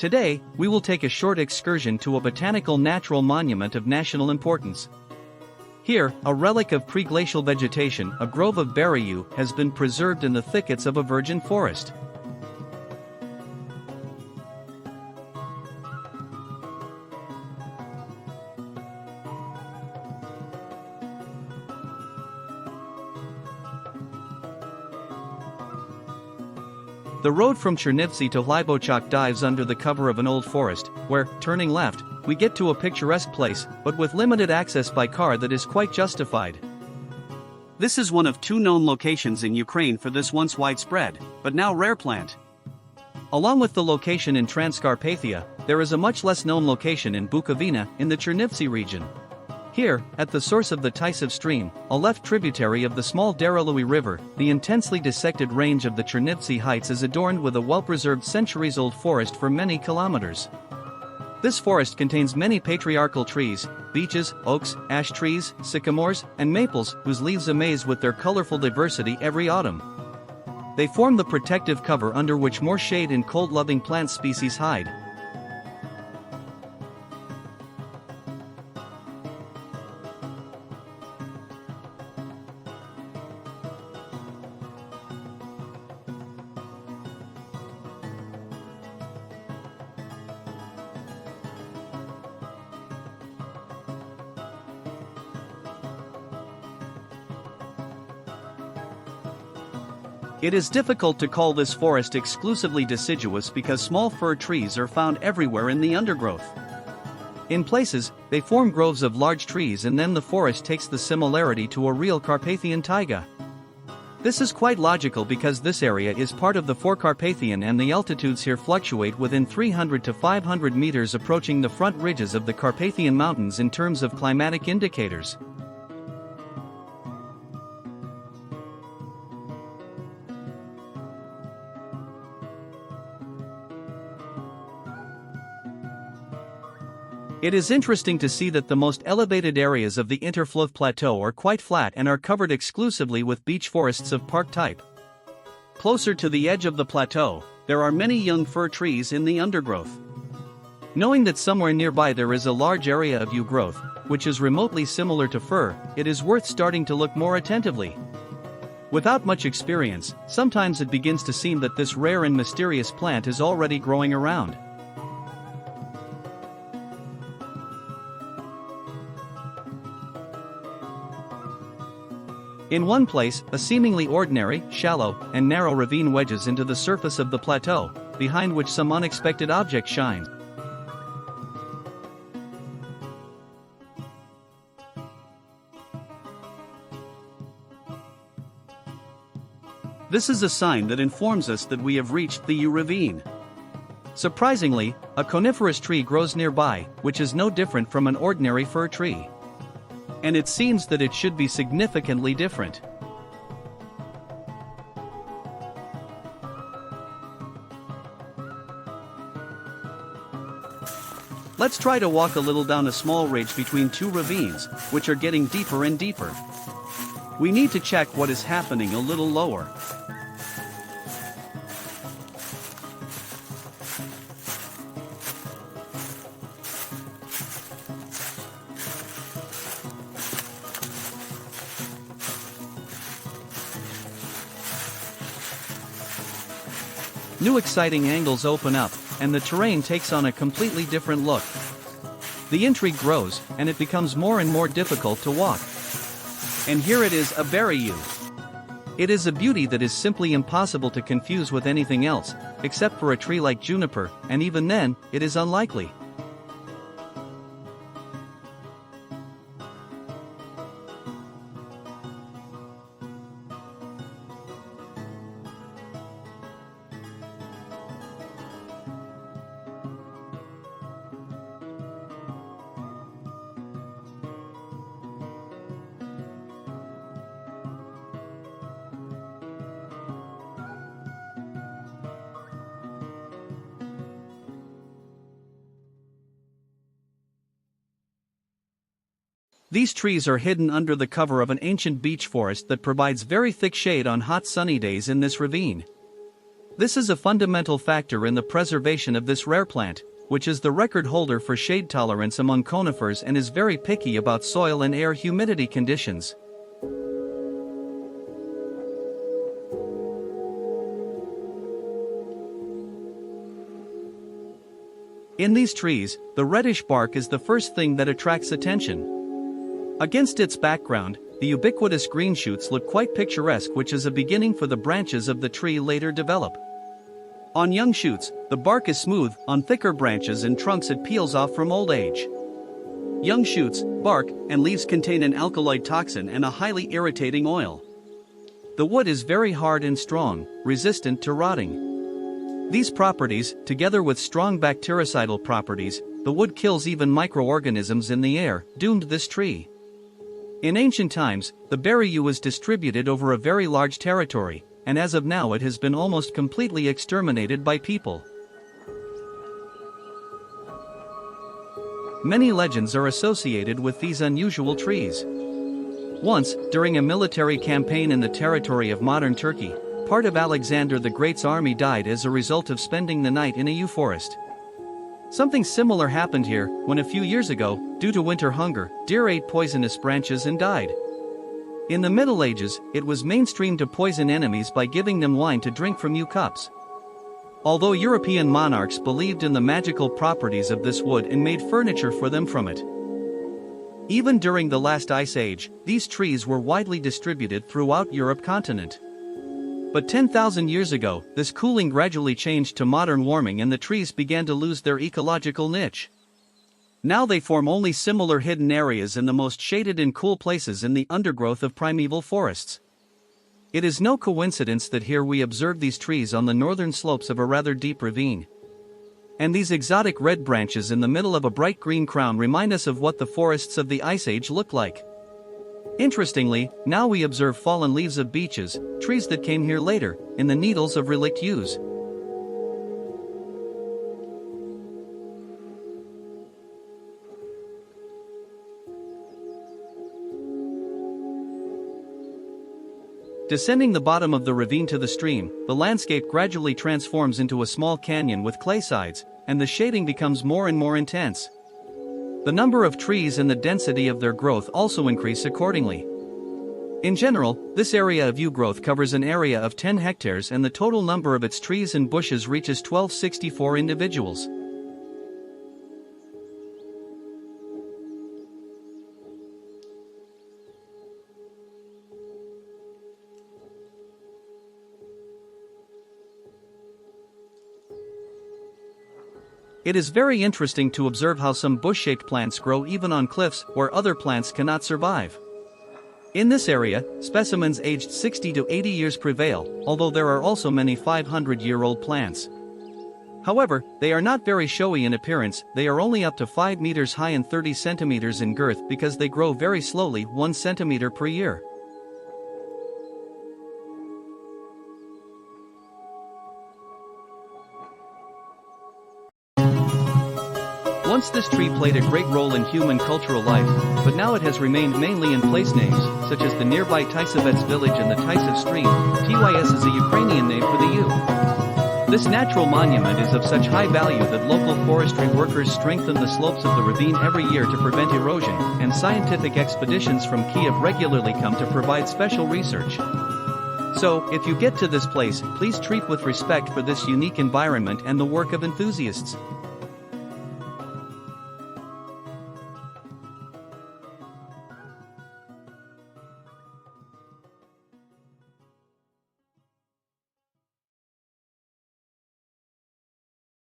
Today, we will take a short excursion to a botanical natural monument of national importance. Here, a relic of pre-glacial vegetation, a grove of berry yew, has been preserved in the thickets of a virgin forest. The road from Chernivtsi to Hlybochok dives under the cover of an old forest, where, turning left, we get to a picturesque place, but with limited access by car that is quite justified. This is one of two known locations in Ukraine for this once widespread, but now rare plant. Along with the location in Transcarpathia, there is a much less known location in Bukovyna, in the Chernivtsi region. Here, at the source of the Taxus stream, a left tributary of the small Darelui River, the intensely dissected range of the Chernivtsi Heights is adorned with a well-preserved centuries-old forest for many kilometers. This forest contains many patriarchal trees, beeches, oaks, ash trees, sycamores, and maples, whose leaves amaze with their colorful diversity every autumn. They form the protective cover under which more shade and cold-loving plant species hide. It is difficult to call this forest exclusively deciduous because small fir trees are found everywhere in the undergrowth. In places, they form groves of large trees and then the forest takes the similarity to a real Carpathian taiga. This is quite logical because this area is part of the Forecarpathian and the altitudes here fluctuate within 300 to 500 meters approaching the front ridges of the Carpathian Mountains in terms of climatic indicators. It is interesting to see that the most elevated areas of the Interflov Plateau are quite flat and are covered exclusively with beech forests of park type. Closer to the edge of the plateau, there are many young fir trees in the undergrowth. Knowing that somewhere nearby there is a large area of yew growth, which is remotely similar to fir, it is worth starting to look more attentively. Without much experience, sometimes it begins to seem that this rare and mysterious plant is already growing around. In one place, a seemingly ordinary, shallow, and narrow ravine wedges into the surface of the plateau, behind which some unexpected object shines. This is a sign that informs us that we have reached the yew ravine. Surprisingly, a coniferous tree grows nearby, which is no different from an ordinary fir tree. And it seems that it should be significantly different. Let's try to walk a little down a small ridge between two ravines, which are getting deeper and deeper. We need to check what is happening a little lower. New exciting angles open up, and the terrain takes on a completely different look. The intrigue grows, and it becomes more and more difficult to walk. And here it is, a berry yew. It is a beauty that is simply impossible to confuse with anything else, except for a tree like juniper, and even then, it is unlikely. These trees are hidden under the cover of an ancient beech forest that provides very thick shade on hot sunny days in this ravine. This is a fundamental factor in the preservation of this rare plant, which is the record holder for shade tolerance among conifers and is very picky about soil and air humidity conditions. In these trees, the reddish bark is the first thing that attracts attention. Against its background, the ubiquitous green shoots look quite picturesque, which is a beginning for the branches of the tree later develop. On young shoots, the bark is smooth; on thicker branches and trunks it peels off from old age. Young shoots, bark, and leaves contain an alkaloid toxin and a highly irritating oil. The wood is very hard and strong, resistant to rotting. These properties, together with strong bactericidal properties, the wood kills even microorganisms in the air, doomed this tree. In ancient times, the berry yew was distributed over a very large territory, and as of now it has been almost completely exterminated by people. Many legends are associated with these unusual trees. Once, during a military campaign in the territory of modern Turkey, part of Alexander the Great's army died as a result of spending the night in a yew forest. Something similar happened here, when a few years ago, due to winter hunger, deer ate poisonous branches and died. In the Middle Ages, it was mainstream to poison enemies by giving them wine to drink from yew cups. Although European monarchs believed in the magical properties of this wood and made furniture for them from it. Even during the last ice age, these trees were widely distributed throughout Europe continent. But 10,000 years ago, this cooling gradually changed to modern warming and the trees began to lose their ecological niche. Now they form only similar hidden areas in the most shaded and cool places in the undergrowth of primeval forests. It is no coincidence that here we observe these trees on the northern slopes of a rather deep ravine. And these exotic red branches in the middle of a bright green crown remind us of what the forests of the Ice Age looked like. Interestingly, now we observe fallen leaves of beeches, trees that came here later, in the needles of relict yews. Descending the bottom of the ravine to the stream, the landscape gradually transforms into a small canyon with clay sides, and the shading becomes more and more intense. The number of trees and the density of their growth also increase accordingly. In general, this area of yew growth covers an area of 10 hectares and the total number of its trees and bushes reaches 1264 individuals. It is very interesting to observe how some bush-shaped plants grow even on cliffs where other plants cannot survive. In this area, specimens aged 60 to 80 years prevail, although there are also many 500-year-old plants. However, they are not very showy in appearance. They are only up to 5 meters high and 30 centimeters in girth because they grow very slowly, 1 centimeter per year. Once this tree played a great role in human cultural life, but now it has remained mainly in place names, such as the nearby Tysevets village and the Tysev stream. Tys is a Ukrainian name for the yew. This natural monument is of such high value that local forestry workers strengthen the slopes of the ravine every year to prevent erosion, and scientific expeditions from Kiev regularly come to provide special research. So, if you get to this place, please treat with respect for this unique environment and the work of enthusiasts.